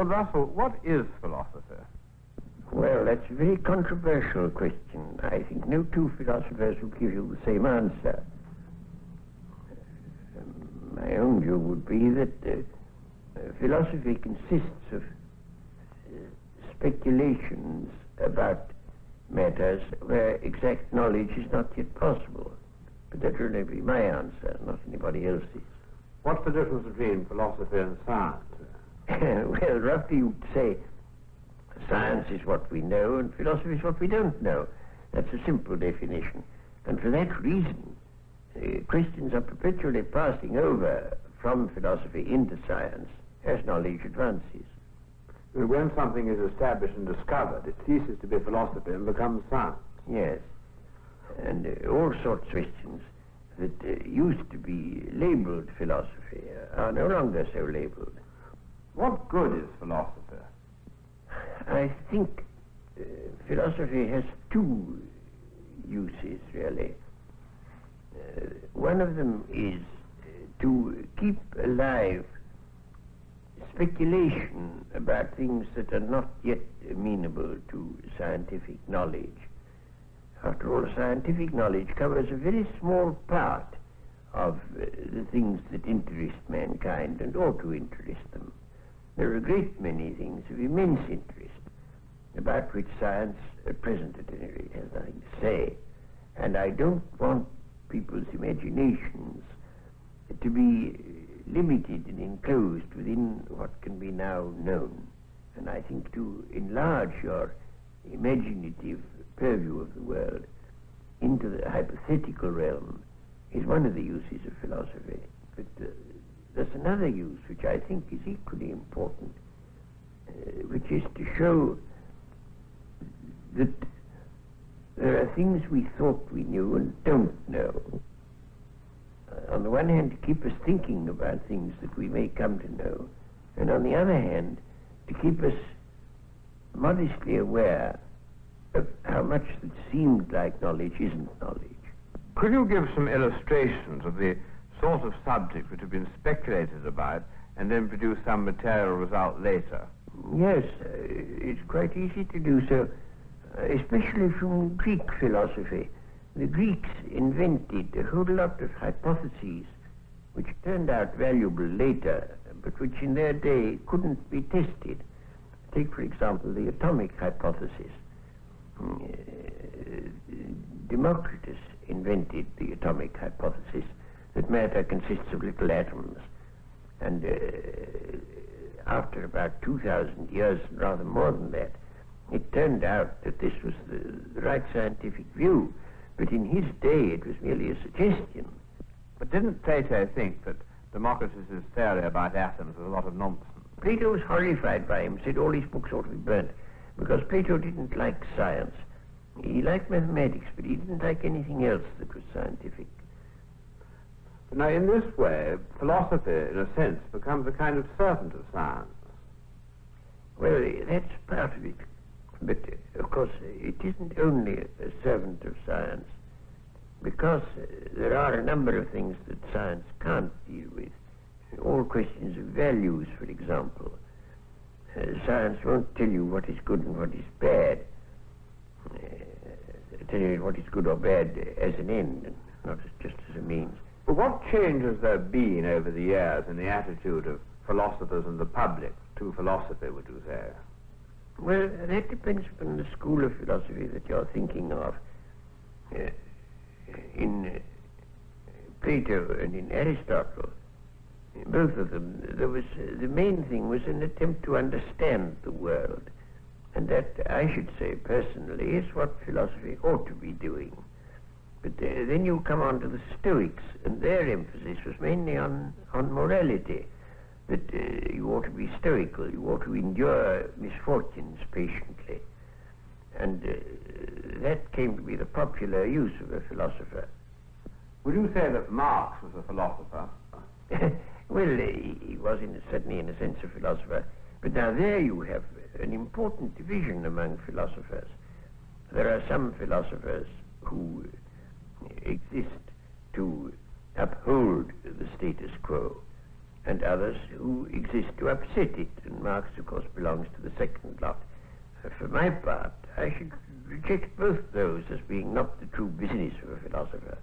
Lord Russell, what is philosophy? Well, that's a very controversial question. I think no two philosophers will give you the same answer. My own view would be that philosophy consists of speculations about matters where exact knowledge is not yet possible. But that will only be my answer, not anybody else's. What's the difference between philosophy and science? Well, roughly you'd say science is what we know and philosophy is what we don't know. That's a simple definition. And for that reason, Christians are perpetually passing over from philosophy into science as knowledge advances. When something is established and discovered, it ceases to be philosophy and becomes science. Yes. And all sorts of questions that used to be labeled philosophy are no longer so labeled. What good is philosophy? I think philosophy has two uses, really. One of them is to keep alive speculation about things that are not yet amenable to scientific knowledge. After all, scientific knowledge covers a very small part of the things that interest mankind and ought to interest them. There are a great many things of immense interest about which science, at present at any rate, has nothing to say. And I don't want people's imaginations to be limited and enclosed within what can be now known. And I think to enlarge your imaginative purview of the world into the hypothetical realm is one of the uses of philosophy. But there's another use which I think is equally important, which is to show that there are things we thought we knew and don't know. On the one hand, to keep us thinking about things that we may come to know, and on the other hand, to keep us modestly aware of how much that seemed like knowledge isn't knowledge. Could you give some illustrations of the sort of subjects which have been speculated about and then produce some material result later? Yes, it's quite easy to do so, especially from Greek philosophy. The Greeks invented a whole lot of hypotheses which turned out valuable later, but which in their day couldn't be tested. Take, for example, the atomic hypothesis. Democritus invented the atomic hypothesis that matter consists of little atoms. And after about 2,000 years, rather more than that, it turned out that this was the right scientific view. But in his day, it was merely a suggestion. But didn't Plato think that Democritus's theory about atoms was a lot of nonsense? Plato was horrified by him, said all his books ought to be burnt, because Plato didn't like science. He liked mathematics, but he didn't like anything else that was scientific. Now, in this way, philosophy, in a sense, becomes a kind of servant of science. Well, that's part of it. But, of course, it isn't only a servant of science, because there are a number of things that science can't deal with. All questions of values, for example. Science won't tell you what is good and what is bad. Tell you what is good or bad as an end, and not just as a means. But what change has there been over the years in the attitude of philosophers and the public to philosophy, would you say? Well, that depends upon the school of philosophy that you're thinking of. In Plato and in Aristotle, both of them, the main thing was an attempt to understand the world. And that, I should say personally, is what philosophy ought to be doing. But then you come on to the Stoics, and their emphasis was mainly on morality. That you ought to be stoical, you ought to endure misfortunes patiently. And that came to be the popular use of a philosopher. Would you say that Marx was a philosopher? Well, he was certainly in a sense a philosopher. But now there you have an important division among philosophers. There are some philosophers who exist to uphold the status quo, and others who exist to upset it and and Marx, of course, belongs to the second lot. For my part, I should reject both those as being not the true business of a philosopher.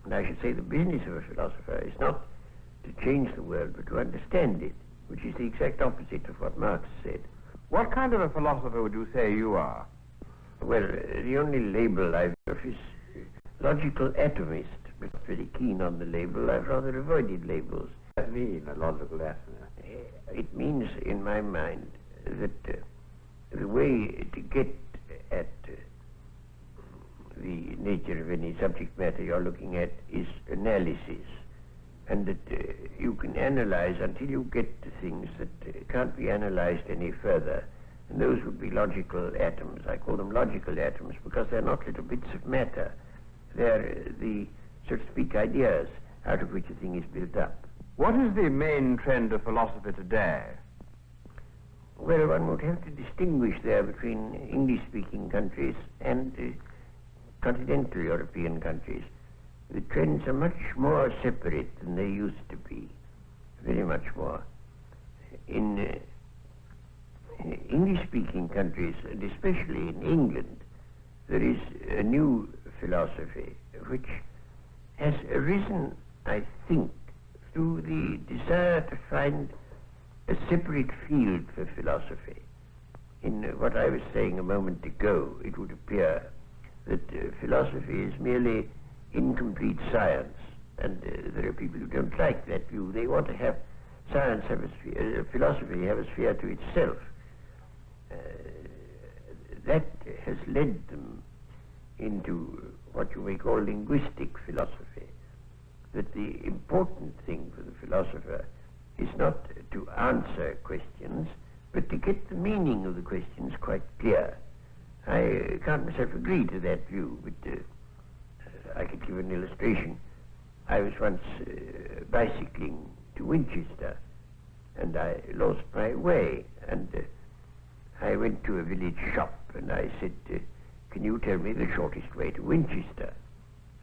And I should say the business of a philosopher is not to change the world, but to understand it, which is the exact opposite of what Marx said. What kind of a philosopher would you say you are? Well, the only label I've got is logical atomist, but not very keen on the label. I've rather avoided labels. What does that mean, a logical atomist? It means, in my mind, that the way to get at the nature of any subject matter you're looking at is analysis, and that you can analyze until you get to things that can't be analyzed any further, and those would be logical atoms. I call them logical atoms because they're not little bits of matter. They're the, so to speak, ideas out of which a thing is built up. What is the main trend of philosophy today? Well, one would have to distinguish there between English-speaking countries and continental European countries. The trends are much more separate than they used to be, very much more. In English-speaking countries, and especially in England, there is a new philosophy which has arisen, I think, through the desire to find a separate field for philosophy. In what I was saying a moment ago, it would appear that philosophy is merely incomplete science, and there are people who don't like that view. They want to have science have a sphere, philosophy have a sphere to itself. That has led them into what you may call linguistic philosophy, that the important thing for the philosopher is not to answer questions, but to get the meaning of the questions quite clear. I can't myself agree to that view, but I could give an illustration. I was once bicycling to Winchester, and I lost my way, and I went to a village shop, and I said, can you tell me the shortest way to Winchester?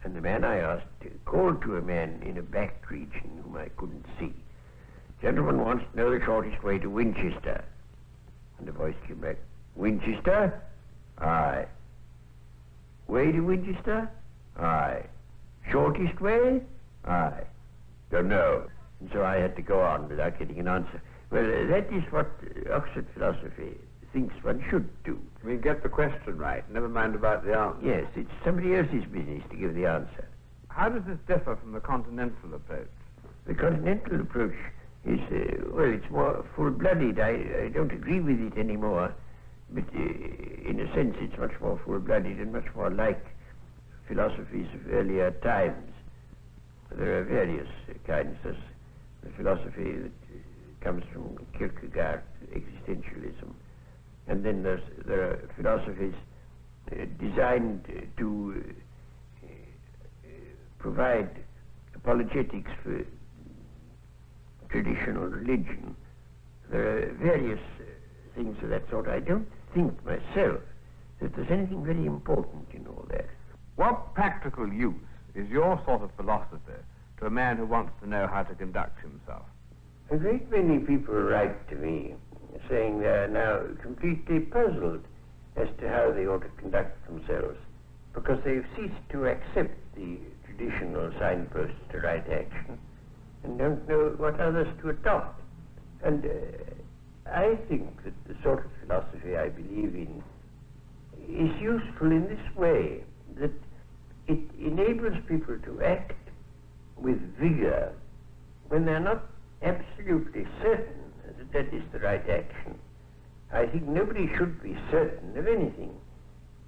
And the man I asked called to a man in a back region whom I couldn't see. Gentleman wants to know the shortest way to Winchester. And the voice came back, Winchester? Aye. Way to Winchester? Aye. Shortest way? Aye. Don't know. And so I had to go on without getting an answer. Well, that is what Oxford philosophy thinks one should do. We get the question right, never mind about the answer. Yes, it's somebody else's business to give the answer. How does this differ from the continental approach? The continental approach is, well, it's more full-blooded. I don't agree with it anymore, but in a sense it's much more full-blooded and much more like philosophies of earlier times. There are various kinds. There's the philosophy that comes from Kierkegaard, existentialism, and then there are philosophies designed to provide apologetics for traditional religion. There are various things of that sort. I don't think myself that there's anything very important in all that. What practical use is your sort of philosophy to a man who wants to know how to conduct himself? A great many people write to me saying they are now completely puzzled as to how they ought to conduct themselves because they've ceased to accept the traditional signposts to right action and don't know what others to adopt. And I think that the sort of philosophy I believe in is useful in this way, that it enables people to act with vigor when they're not absolutely certain that that is the right action. I think nobody should be certain of anything.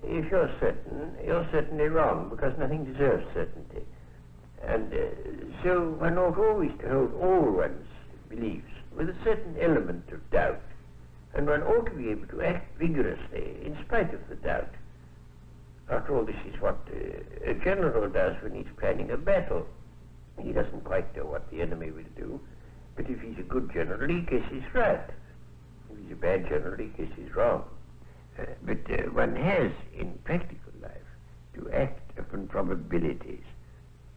If you're certain, you're certainly wrong, because nothing deserves certainty. And so one ought always to hold all one's beliefs with a certain element of doubt, and one ought to be able to act vigorously in spite of the doubt. After all, this is what a general does when he's planning a battle. He doesn't quite know what the enemy will do, but if he's a good general, he guesses right. If he's a bad general, he guesses wrong. But one has, in practical life, to act upon probabilities.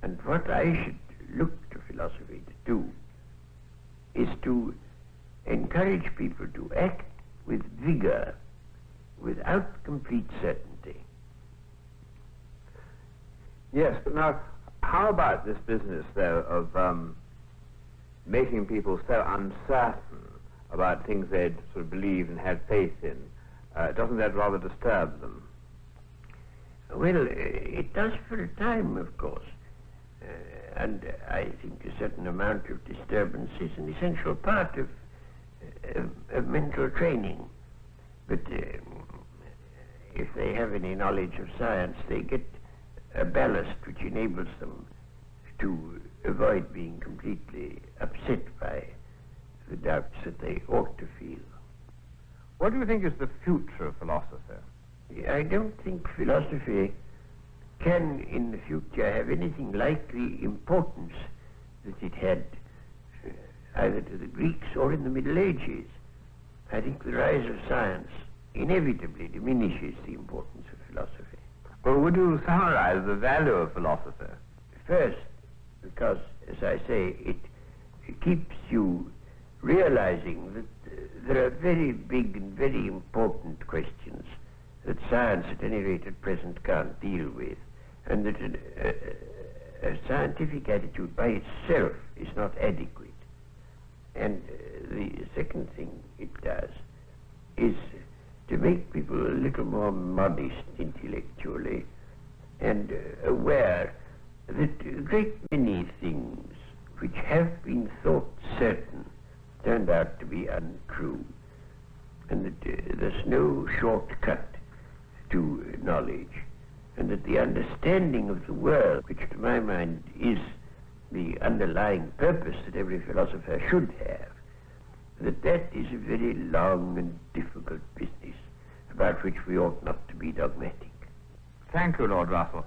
And what I should look to philosophy to do is to encourage people to act with vigor, without complete certainty. Yes, but now, how about this business, though, of making people so uncertain about things they'd sort of believed and had faith in? Doesn't that rather disturb them? Well, it does for a time, of course. And I think a certain amount of disturbance is an essential part of mental training. But if they have any knowledge of science, they get a ballast which enables them to avoid being completely upset by the doubts that they ought to feel. What do you think is the future of philosophy? I don't think philosophy can in the future have anything like the importance that it had either to the Greeks or in the Middle Ages. I think the rise of science inevitably diminishes the importance of philosophy. Well, would you summarize the value of philosophy? First, because, as I say, it keeps you realizing that there are very big and very important questions that science, at any rate at present, can't deal with, and that a scientific attitude by itself is not adequate. And the second thing it does is to make people a little more modest intellectually and aware that a great many things which have been thought certain turned out to be untrue, and that there's no shortcut to knowledge, and that the understanding of the world, which to my mind is the underlying purpose that every philosopher should have, that is a very long and difficult business about which we ought not to be dogmatic. Thank you, Lord Russell.